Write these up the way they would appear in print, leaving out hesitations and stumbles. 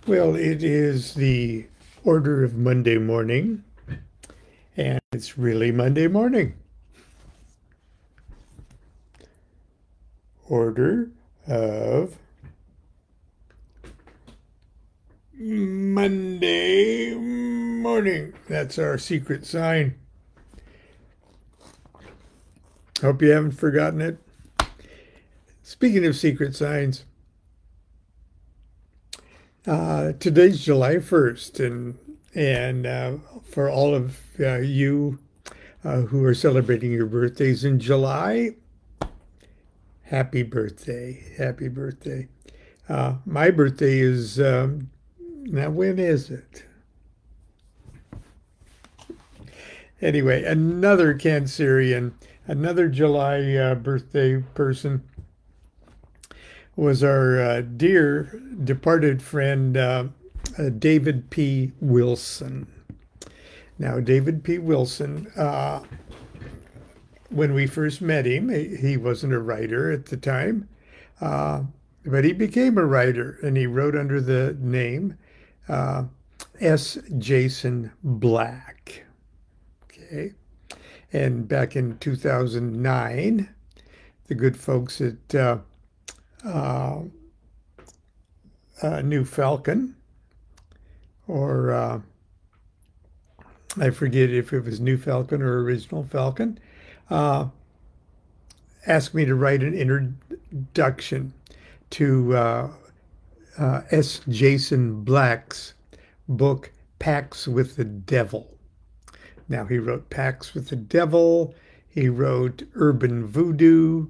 Well, it is the order of Monday morning, and it's really Monday morning. Order of Monday morning. That's our secret sign. Hope you haven't forgotten it. Speaking of secret signs, today's July 1st, and for all of you who are celebrating your birthdays in July, happy birthday. Happy birthday. My birthday is, now when is it? Anyway, another Cancerian, another July birthday person was our dear departed friend, David P. Wilson. Now, David P. Wilson, when we first met him, he wasn't a writer at the time, but he became a writer, and he wrote under the name S. Jason Black. Okay. And back in 2009, the good folks at New Falcon, or I forget if it was New Falcon or Original Falcon, asked me to write an introduction to S. Jason Black's book, Pacts with the Devil. Now, he wrote Pacts with the Devil. He wrote Urban Voodoo.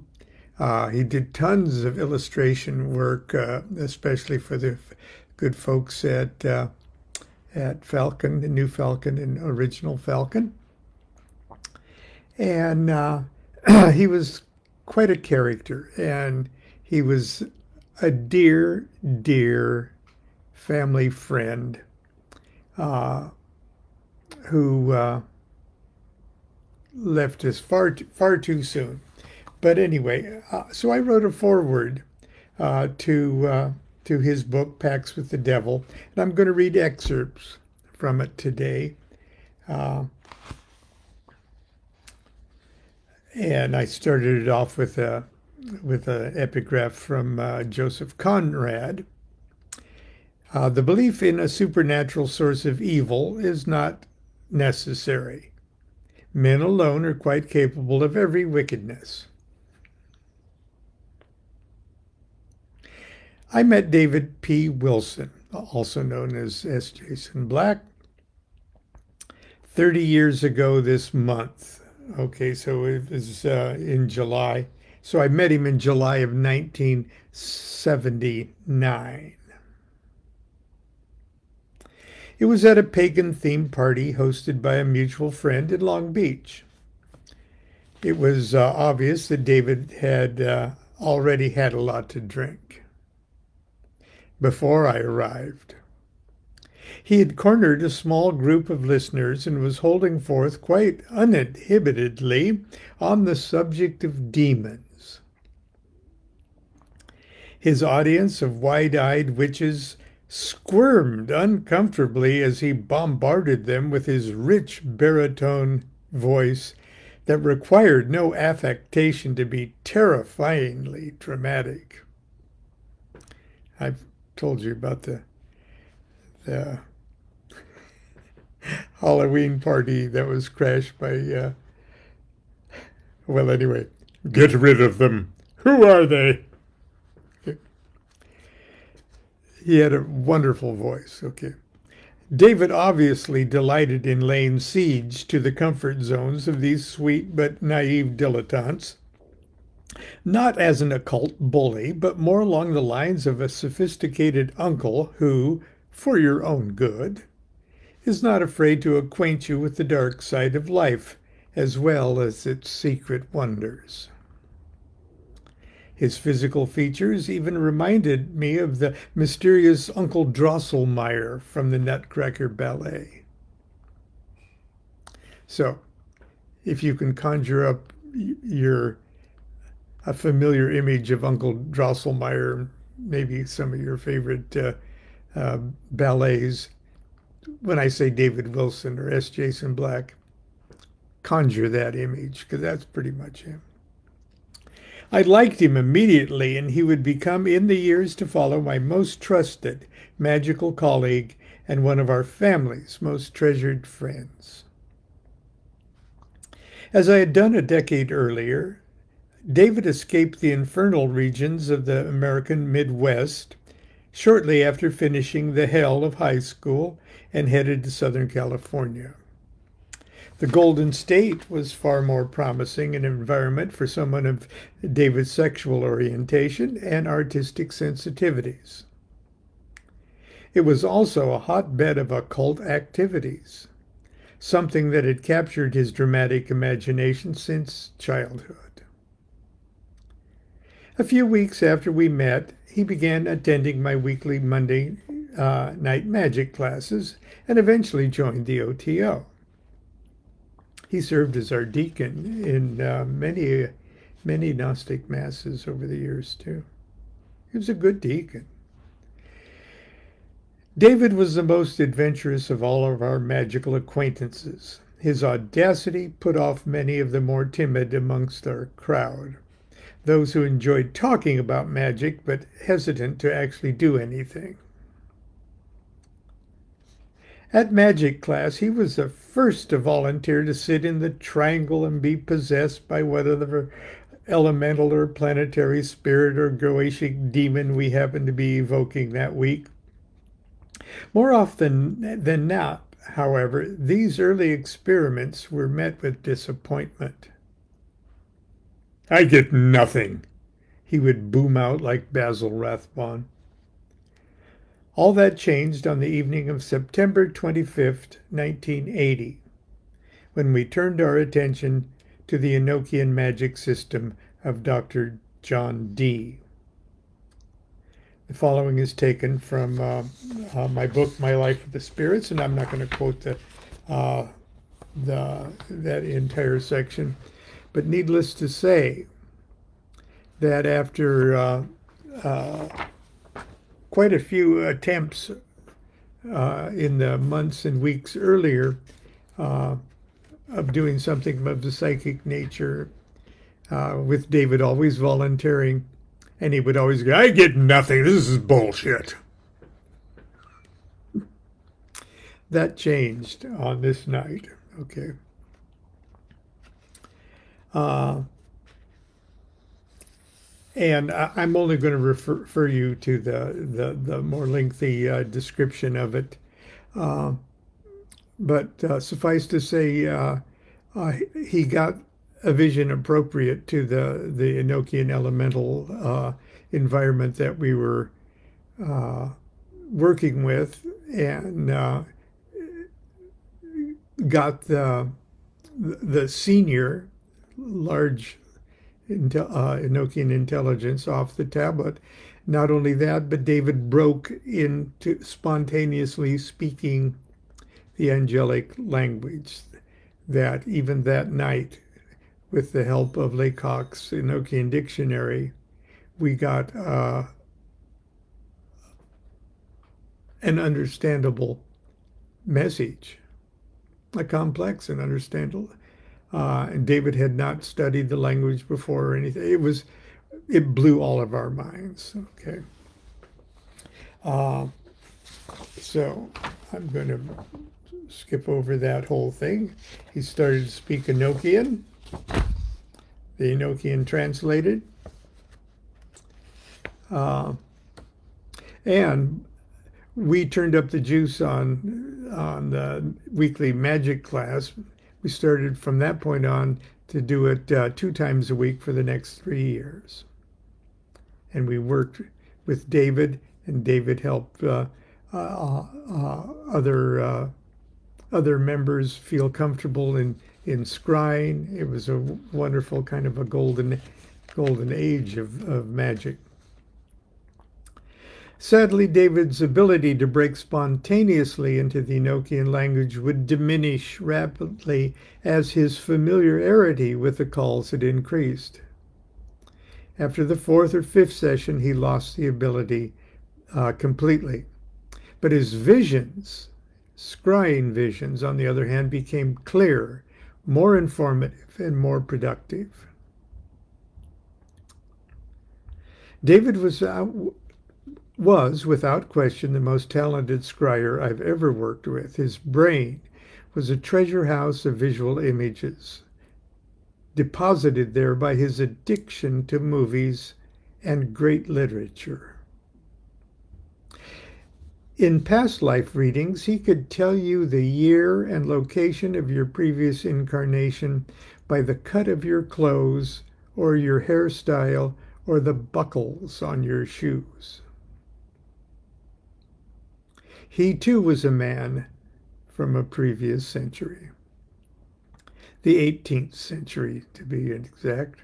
He did tons of illustration work, especially for the good folks at Falcon, the New Falcon and Original Falcon. And he was quite a character, and he was a dear, dear family friend who left us far too soon. But anyway, so I wrote a foreword to his book, Pacts with the Devil, and I'm going to read excerpts from it today. And I started it off with an epigraph from Joseph Conrad. The belief in a supernatural source of evil is not necessary. Men alone are quite capable of every wickedness. I met David P. Wilson, also known as S. Jason Black, 30 years ago this month. Okay, so it was in July. So I met him in July of 1979. It was at a pagan-themed party hosted by a mutual friend in Long Beach. It was obvious that David had already had a lot to drink before I arrived. He had cornered a small group of listeners and was holding forth quite uninhibitedly on the subject of demons. His audience of wide-eyed witches squirmed uncomfortably as he bombarded them with his rich baritone voice that required no affectation to be terrifyingly dramatic. I've told you about the Halloween party that was crashed by, well, anyway, get rid of them. Who are they? He had a wonderful voice. Okay. David obviously delighted in laying siege to the comfort zones of these sweet but naive dilettantes, not as an occult bully, but more along the lines of a sophisticated uncle who, for your own good, is not afraid to acquaint you with the dark side of life as well as its secret wonders. His physical features even reminded me of the mysterious Uncle Drosselmeyer from the Nutcracker Ballet. So, if you can conjure up a familiar image of Uncle Drosselmeyer, maybe some of your favorite ballets. When I say David Wilson or S. Jason Black, conjure that image, because that's pretty much him. I liked him immediately, and he would become, in the years to follow, my most trusted magical colleague and one of our family's most treasured friends. As I had done a decade earlier, David escaped the infernal regions of the American Midwest shortly after finishing the hell of high school and headed to Southern California. The Golden State was far more promising an environment for someone of David's sexual orientation and artistic sensitivities. It was also a hotbed of occult activities, something that had captured his dramatic imagination since childhood. A few weeks after we met, he began attending my weekly Monday night magic classes and eventually joined the OTO. He served as our deacon in many Gnostic masses over the years, too. He was a good deacon. David was the most adventurous of all of our magical acquaintances. His audacity put off many of the more timid amongst our crowd, those who enjoyed talking about magic but hesitant to actually do anything. At magic class, he was the first to volunteer to sit in the triangle and be possessed by whatever elemental or planetary spirit or Goetic demon we happened to be evoking that week. More often than not, however, these early experiments were met with disappointment. "I get nothing," he would boom out like Basil Rathbone. All that changed on the evening of September 25th, 1980, when we turned our attention to the Enochian magic system of Dr. John Dee. The following is taken from my book, My Life with the Spirits, and I'm not going to quote that entire section. But needless to say, that after quite a few attempts in the months and weeks earlier of doing something of the psychic nature, with David always volunteering, and he would always go, "I get nothing, this is bullshit." That changed on this night, okay. And I'm only going to refer you to the more lengthy description of it. But suffice to say, he got a vision appropriate to the Enochian elemental environment that we were working with, and got the senior large Enochian intelligence off the tablet. Not only that, but David broke into spontaneously speaking the angelic language. That even that night, with the help of Laycock's Enochian dictionary, we got an understandable message, a complex and understandable. And David had not studied the language before or anything. It blew all of our minds. Okay. So I'm going to skip over that whole thing. He started to speak Enochian. The Enochian translated. And we turned up the juice on the weekly magic class. We started from that point on to do it 2 times a week for the next 3 years. And we worked with David, and David helped other members feel comfortable in scrying. It was a wonderful kind of a golden age of magic. Sadly, David's ability to break spontaneously into the Enochian language would diminish rapidly as his familiarity with the calls had increased. After the 4th or 5th session, he lost the ability completely. But his visions, scrying visions, on the other hand, became clearer, more informative, and more productive. David was, without question, the most talented scryer I've ever worked with. His brain was a treasure house of visual images, deposited there by his addiction to movies and great literature. In past life readings, he could tell you the year and location of your previous incarnation by the cut of your clothes or your hairstyle or the buckles on your shoes. He too was a man from a previous century, the 18th century to be exact.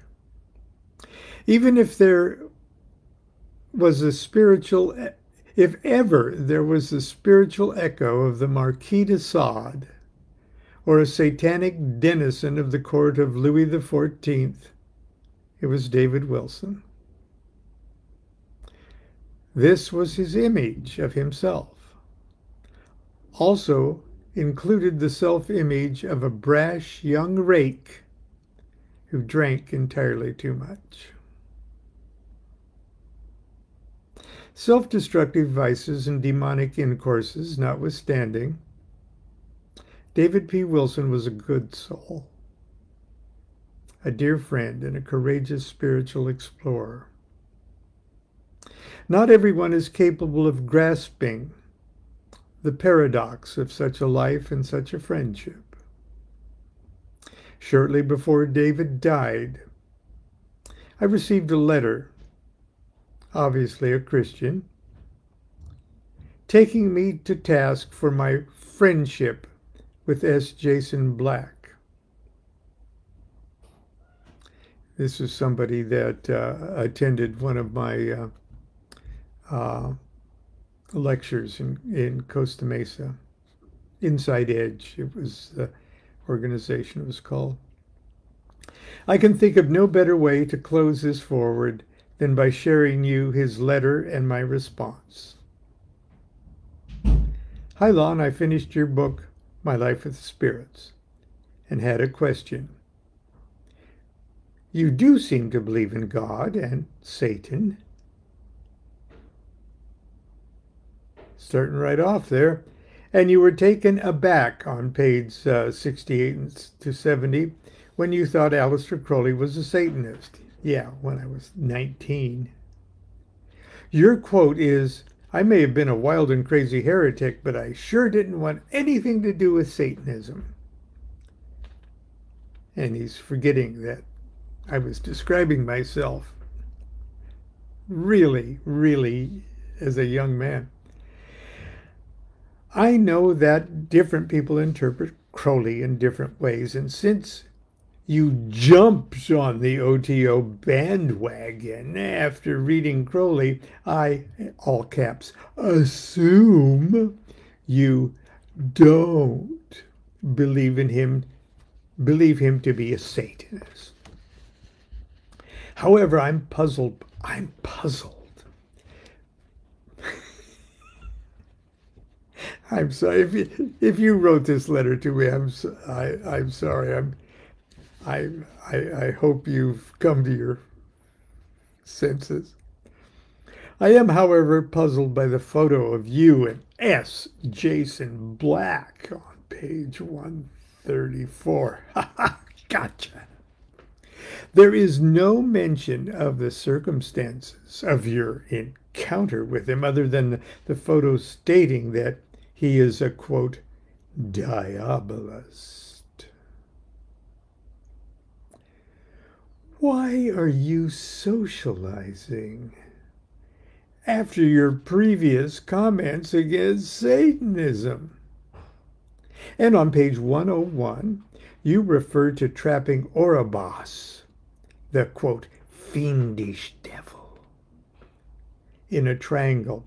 Even if there was a spiritual, if ever there was a spiritual echo of the Marquis de Sade or a satanic denizen of the court of Louis XIV, it was David Wilson. This was his image of himself. Also included the self-image of a brash young rake who drank entirely too much. Self-destructive vices and demonic incourses notwithstanding, David P. Wilson was a good soul, a dear friend, and a courageous spiritual explorer. Not everyone is capable of grasping the paradox of such a life and such a friendship. Shortly before David died, I received a letter, obviously a Christian, taking me to task for my friendship with S. Jason Black. This is somebody that attended one of my lectures in Costa Mesa. Inside Edge, it was the organization it was called. I can think of no better way to close this forward than by sharing you his letter and my response. Hi, Lon, I finished your book, My Life with Spirits, and had a question. You do seem to believe in God and Satan. Starting right off there. And you were taken aback on page 68 to 70 when you thought Aleister Crowley was a Satanist. Yeah, when I was 19. Your quote is, I may have been a wild and crazy heretic, but I sure didn't want anything to do with Satanism. And he's forgetting that I was describing myself really, really as a young man. I know that different people interpret Crowley in different ways, and since you jumped on the OTO bandwagon after reading Crowley, I, all caps, assume you don't believe him to be a Satanist. However, I'm puzzled. I'm sorry if you wrote this letter to me. I'm sorry. I hope you've come to your senses. I am, however, puzzled by the photo of you and S. Jason Black on page 134. Gotcha. There is no mention of the circumstances of your encounter with him other than the photo stating that he is a, quote, Diabolist. Why are you socializing after your previous comments against Satanism? And on page 101, you refer to trapping Orobos, the, quote, fiendish devil, in a triangle,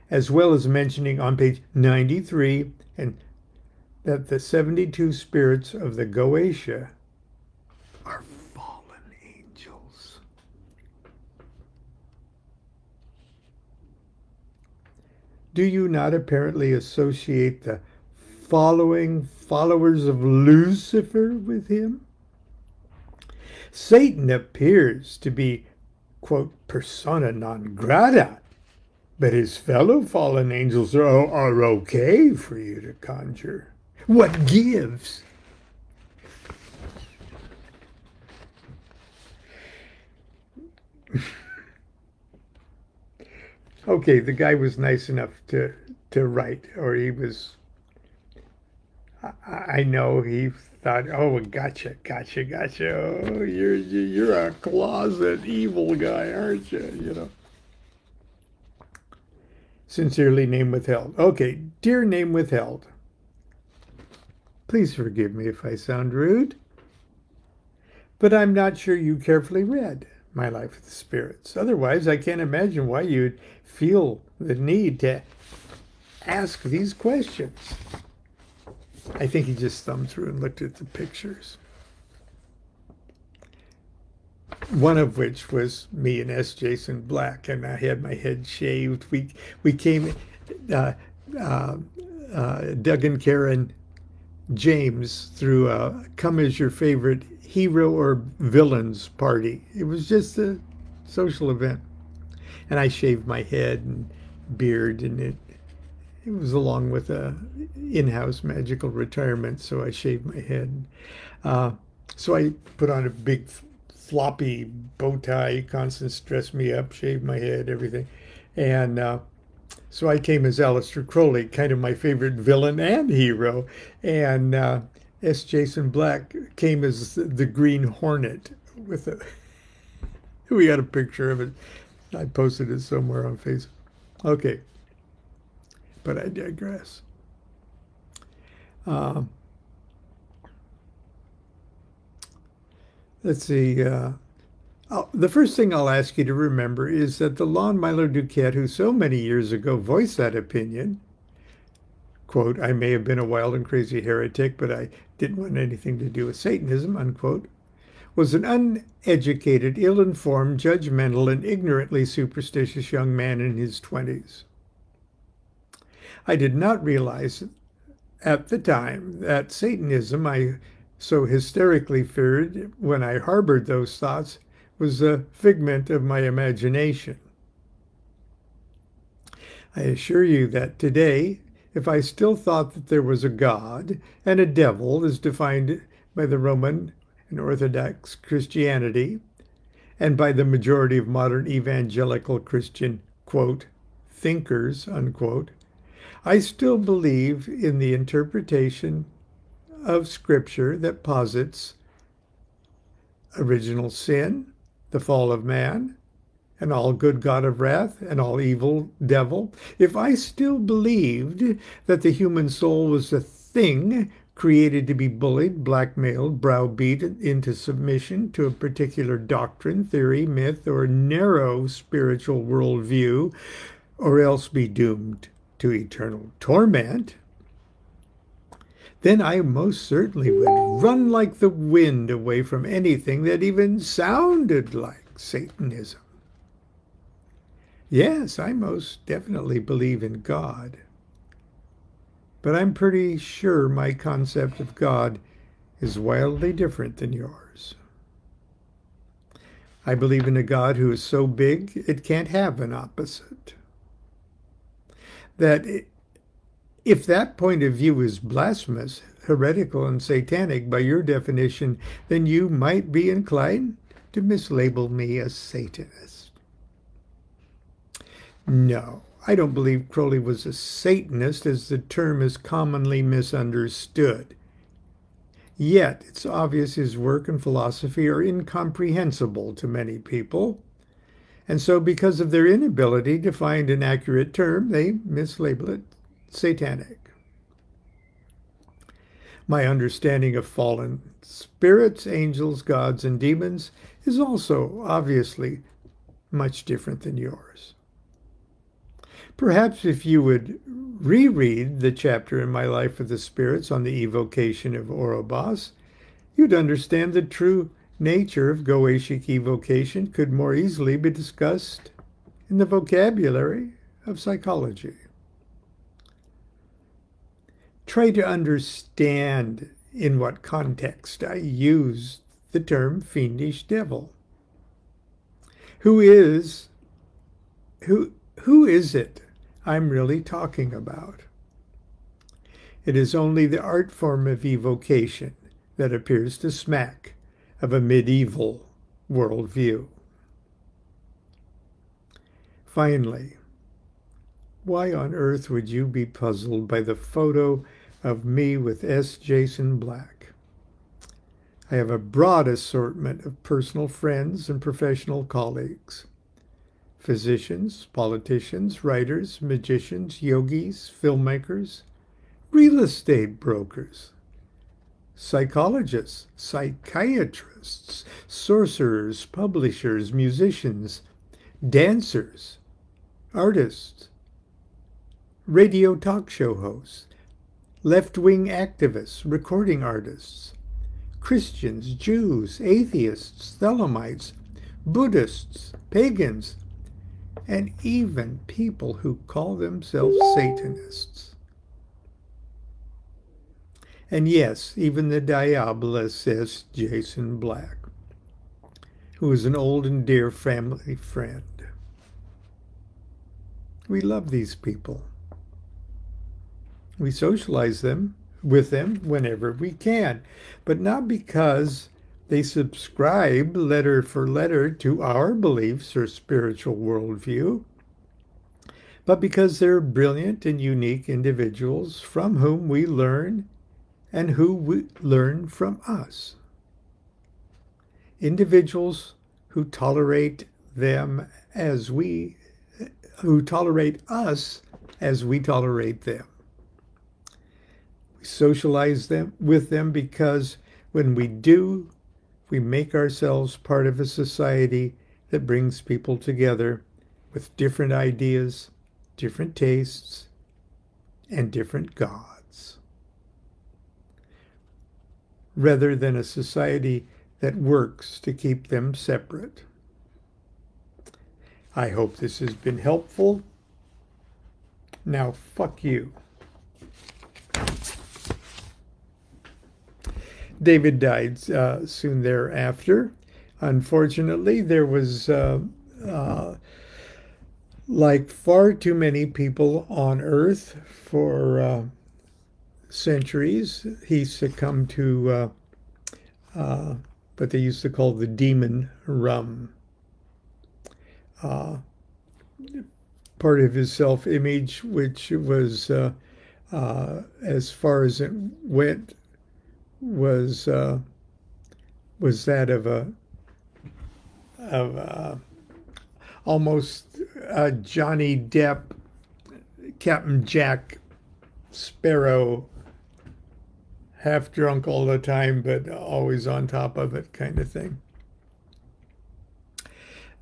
as well as mentioning on page 93 and that the 72 spirits of the Goetia are fallen angels. Do you not apparently associate the followers of Lucifer with him? Satan appears to be, quote, persona non grata, but his fellow fallen angels are okay for you to conjure. What gives? Okay, the guy was nice enough to write, or he was, I know he thought, oh, gotcha. Oh, you're a closet evil guy, aren't you? You know. Sincerely, name withheld. Okay, dear name withheld. Please forgive me if I sound rude, but I'm not sure you carefully read My Life with the Spirits. Otherwise, I can't imagine why you'd feel the need to ask these questions. I think he just thumbed through and looked at the pictures. One of which was me and S. Jason Black, and I had my head shaved. We came, Doug and Karen James threw a come as your favorite hero or villains party. It was just a social event. And I shaved my head and beard, and it was along with a in-house magical retirement, so I shaved my head. So I put on a big floppy bow tie, Constance dressed me up, shaved my head, everything. And so I came as Aleister Crowley, kind of my favorite villain and hero. And S. Jason Black came as the Green Hornet with a, we got a picture of it. I posted it somewhere on Facebook. Okay. But I digress. Let's see. The first thing I'll ask you to remember is that the Lon Milo DuQuette, who so many years ago voiced that opinion, quote, I may have been a wild and crazy heretic, but I didn't want anything to do with Satanism, unquote, was an uneducated, ill-informed, judgmental, and ignorantly superstitious young man in his 20s. I did not realize at the time that Satanism I so hysterically feared when I harbored those thoughts was a figment of my imagination. I assure you that today, if I still thought that there was a God and a devil as defined by the Roman and Orthodox Christianity and by the majority of modern evangelical Christian, quote, thinkers, unquote, I still believe in the interpretation of Scripture that posits original sin, the fall of man, an all good God of wrath, an all evil devil. If I still believed that the human soul was a thing created to be bullied, blackmailed, browbeat into submission to a particular doctrine, theory, myth, or narrow spiritual worldview, or else be doomed to eternal torment, then I most certainly would run like the wind away from anything that even sounded like Satanism. Yes, I most definitely believe in God, but I'm pretty sure my concept of God is wildly different than yours. I believe in a God who is so big it can't have an opposite. That if that point of view is blasphemous, heretical, and satanic by your definition, then you might be inclined to mislabel me as Satanist. No, I don't believe Crowley was a Satanist as the term is commonly misunderstood. Yet, it's obvious his work and philosophy are incomprehensible to many people. And so because of their inability to find an accurate term, they mislabel it satanic. My understanding of fallen spirits, angels, gods, and demons is also obviously much different than yours. Perhaps if you would reread the chapter in My Life with the Spirits on the evocation of Ouroboros, you'd understand the true nature of Goetic evocation could more easily be discussed in the vocabulary of psychology. try to understand in what context I use the term fiendish devil. Who is it I'm really talking about? It is only the art form of evocation that appears to smack of a medieval worldview. Finally, why on earth would you be puzzled by the photo of me with S. Jason Black? I have a broad assortment of personal friends and professional colleagues. Physicians, politicians, writers, magicians, yogis, filmmakers, real estate brokers, psychologists, psychiatrists, sorcerers, publishers, musicians, dancers, artists, radio talk show hosts, left-wing activists, recording artists, Christians, Jews, atheists, Thelemites, Buddhists, pagans, and even people who call themselves Satanists. And yes, even the Diabolist says Jason Black, who is an old and dear family friend. We love these people. We socialize with them whenever we can, but not because they subscribe letter for letter to our beliefs or spiritual worldview, but because they're brilliant and unique individuals from whom we learn and who we learn from us. Individuals who tolerate us as we tolerate them. We socialize with them because when we do, we make ourselves part of a society that brings people together with different ideas, different tastes, and different gods, rather than a society that works to keep them separate. I hope this has been helpful. Now, fuck you. David died soon thereafter. Unfortunately, there was like far too many people on Earth for centuries. He succumbed to what they used to call the demon rum. Part of his self-image, which was, as far as it went, was that of almost Johnny Depp, Captain Jack Sparrow, half drunk all the time, but always on top of it, kind of thing.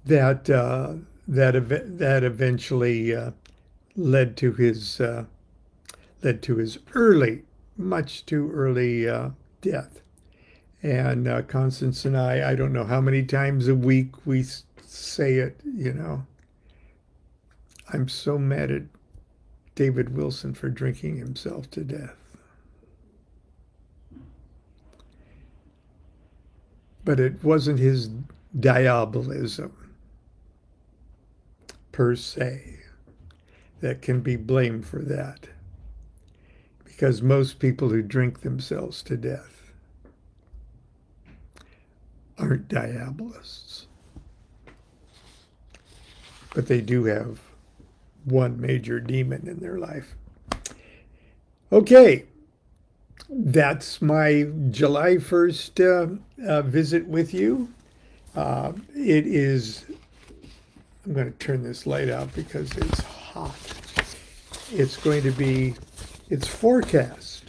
That eventually led to his early, much too early death. And Constance and I don't know how many times a week we say it, you know. I'm so mad at David Wilson for drinking himself to death. But it wasn't his diabolism per se that can be blamed for that, because most people who drink themselves to death aren't diabolists, but they do have one major demon in their life. Okay, that's my July 1st visit with you. It is, I'm going to turn this light out because it's hot. It's going to be, it's forecast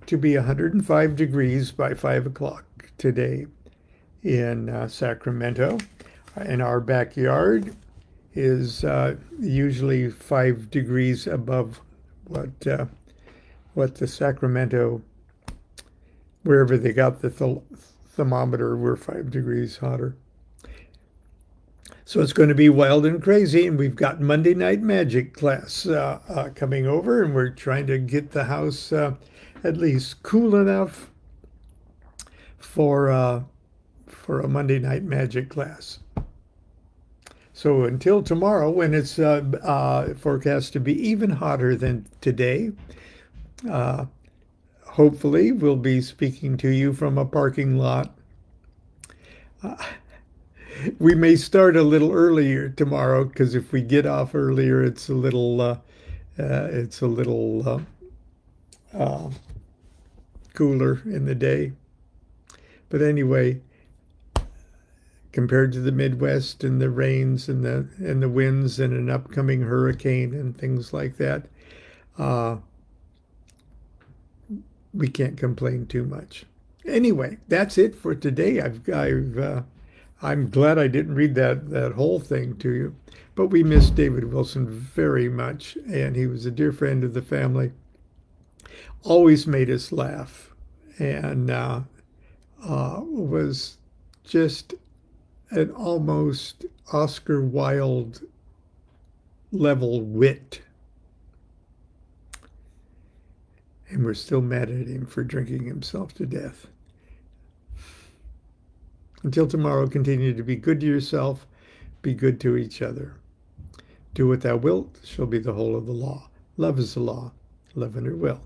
to be 105 degrees by 5 o'clock today in Sacramento. In our backyard is usually 5 degrees above what the Sacramento, wherever they got the thermometer, we're 5 degrees hotter. So it's going to be wild and crazy, and we've got Monday Night Magic class coming over, and we're trying to get the house at least cool enough for a Monday Night Magic class. So until tomorrow, when it's forecast to be even hotter than today, hopefully we'll be speaking to you from a parking lot. We may start a little earlier tomorrow because if we get off earlier, it's a little cooler in the day. But anyway, compared to the Midwest and the rains and the winds and an upcoming hurricane and things like that, we can't complain too much. Anyway, that's it for today. I'm glad I didn't read that whole thing to you, but we miss David Wilson very much, and he was a dear friend of the family. Always made us laugh, and was just an almost Oscar Wilde level wit. And we're still mad at him for drinking himself to death. Until tomorrow, continue to be good to yourself, be good to each other. Do what thou wilt shall be the whole of the law. Love is the law, love under will.